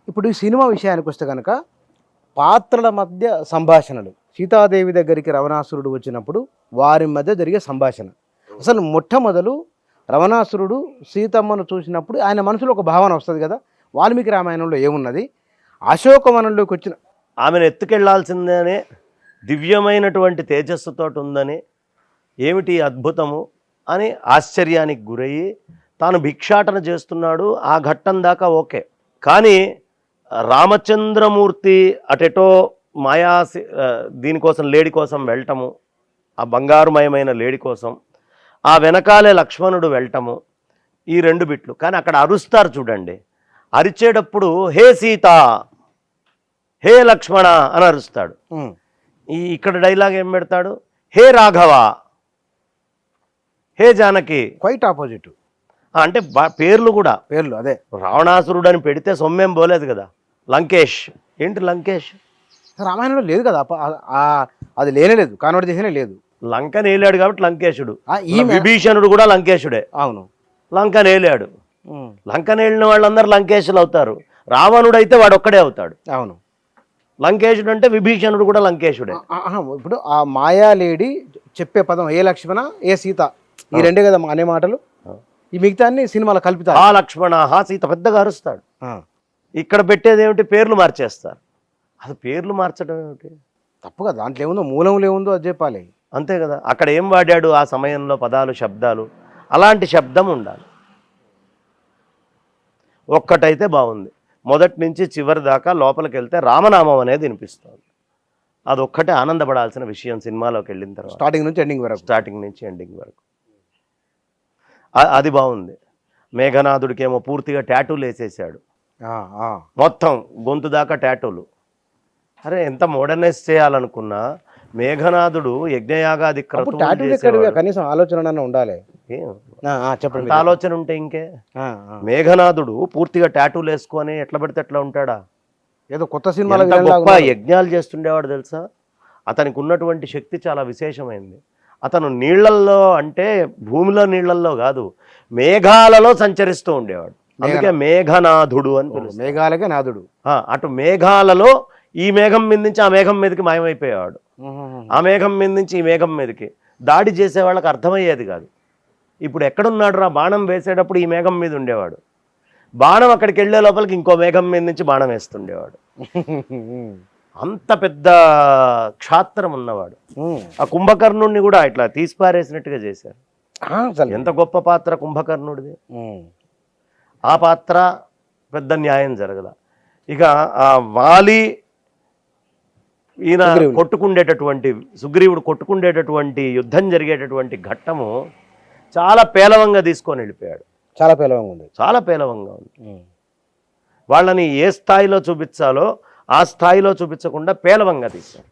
ఇప్పుడు ఈ సినిమా విషయానికి వస్తే కనుక పాత్రల మధ్య సంభాషణలు, సీతాదేవి దగ్గరికి రవణాసురుడు వచ్చినప్పుడు వారి మధ్య జరిగే సంభాషణ, అసలు మొట్టమొదలు రవణాసురుడు సీతమ్మను చూసినప్పుడు ఆయన మనసులో ఒక భావన వస్తుంది కదా, వాల్మీకి రామాయణంలో ఏమున్నది, అశోకవనంలోకి వచ్చిన ఆమెను ఎత్తుకెళ్లాల్సిందనే దివ్యమైనటువంటి తేజస్సుతో ఉందని, ఏమిటి అద్భుతము అని ఆశ్చర్యానికి గురయ్యి తాను భిక్షాటన చేస్తున్నాడు. ఆ ఘట్టం దాకా ఓకే. కానీ రామచంద్రమూర్తి అటెటో మాయా దీనికోసం లేడి కోసం వెళ్ళటము, ఆ బంగారుమయమైన లేడి కోసం, ఆ వెనకాలే లక్ష్మణుడు వెళ్ళటము, ఈ రెండు బిట్లు. కానీ అక్కడ అరుస్తారు చూడండి, అరిచేటప్పుడు హే సీత, హే లక్ష్మణ అని అరుస్తాడు. ఇక్కడ డైలాగ్ ఏం పెడతాడు, hey Raghava, hey Janaki. Quite opposite. అంటే పేర్లు కూడా పేర్లు అదే. రావణాసురుడు అని పెడితే సొమ్మేం పోలేదు కదా. లంకేష్, ఏంటి లంకేష్ రామాయణంలో లేదు కదా, అది లేనేలేదు, కాన్వర్ట్ చేసేనే లేదు. లంక నేలాడు కాబట్టి లంకేశుడు. విభీషణుడు కూడా లంకేశుడే. అవును, లంక నేలాడు. లంక నేలిన వాళ్ళందరూ లంకేశులు అవుతారు. రావణుడు అయితే వాడు ఒక్కడే అవుతాడు. అవును, లంకేశుడు అంటే విభీషణుడు కూడా లంకేశుడే. ఇప్పుడు ఆ మాయా లేడి చెప్పే పదం ఏ లక్ష్మణ ఏ సీత, ఈ రెండే కదా అనే మాటలు. ఈ మిగతాన్ని సినిమాలో కల్పితారు. ఆ లక్ష్మణ హా సీత పెద్దగా అరుస్తాడు. ఇక్కడ పెట్టేది ఏమిటి, పేర్లు మార్చేస్తారు. అది పేర్లు మార్చడం ఏమిటి, తప్పు కదా. దాంట్లో ఏముందో, మూలంలో ఏముందో అది చెప్పాలి. అంతే కదా. అక్కడ ఏం వాడాడు ఆ సమయంలో, పదాలు శబ్దాలు, అలాంటి శబ్దం ఉండాలి. ఒక్కటైతే బాగుంది, మొదటి నుంచి చివరి దాకా లోపలికి వెళ్తే రామనామం అనేది వినిపిస్తుంది. అదొక్కటే ఆనందపడాల్సిన విషయం సినిమాలోకి వెళ్ళిన తర్వాత. స్టార్టింగ్ నుంచి ఎండింగ్ వరకు. స్టార్టింగ్ నుంచి ఎండింగ్ వరకు అది బాగుంది. మేఘనాథుడికేమో పూర్తిగా ట్యాటూలు వేసేసాడు, మొత్తం గొంతు దాకా ట్యాటూలు. అరే ఎంత మోడర్నైజ్ చేయాలనుకున్నా మేఘనాథుడు యజ్ఞయాగాది కనీసం ఆలోచన ఉండాలి. చెప్పండి, ఆలోచన ఉంటే ఇంకే. మేఘనాథుడు పూర్తిగా ట్యాటూలు వేసుకొని ఎట్లా పడితే ఎట్లా ఉంటాడా, ఏదో కొత్త సినిమాలో గొప్ప యజ్ఞాలు చేస్తుండేవాడు తెలుసా. అతనికి ఉన్నటువంటి శక్తి చాలా విశేషమైంది. అతను నీళ్లల్లో, అంటే భూమిలో నీళ్లల్లో కాదు, మేఘాలలో సంచరిస్తూ ఉండేవాడు. అందుకే మేఘనాథుడు అని పిలుస్తారు. మేఘాలకే నాథుడు. అటు మేఘాలలో ఈ మేఘం మీద నుంచి ఆ మేఘం మీదకి మాయమైపోయేవాడు, ఆ మేఘం మీద నుంచి ఈ మేఘం మీదకి. దాడి చేసే వాళ్ళకి అర్థమయ్యేది కాదు. ఇప్పుడు ఎక్కడున్నాడు రా, బాణం వేసేటప్పుడు ఈ మేఘం మీద ఉండేవాడు, బాణం అక్కడికి వెళ్ళే లోపలికి ఇంకో మేఘం మీద నుంచి బాణం వేస్తుండేవాడు. అంత పెద్ద క్షాత్రం ఉన్నవాడు. ఆ కుంభకర్ణుడిని కూడా ఇట్లా తీసిపారేసినట్టుగా చేశారు. ఎంత గొప్ప పాత్ర కుంభకర్ణుడిది. ఆ పాత్ర పెద్ద న్యాయం జరగల. ఇక ఆ వాలి ఈయన కొట్టుకుండేటటువంటి, సుగ్రీవుడు కొట్టుకుండేటటువంటి యుద్ధం జరిగేటటువంటి ఘట్టము చాలా పేలవంగా తీసుకొని వెళ్ళిపోయాడు. చాలా పేలవంగా ఉంది, చాలా పేలవంగా ఉంది. వాళ్ళని ఏ స్థాయిలో చూపించాలో ఆ స్థాయిలో చూపించకుండా పేలవంగా తీశారు.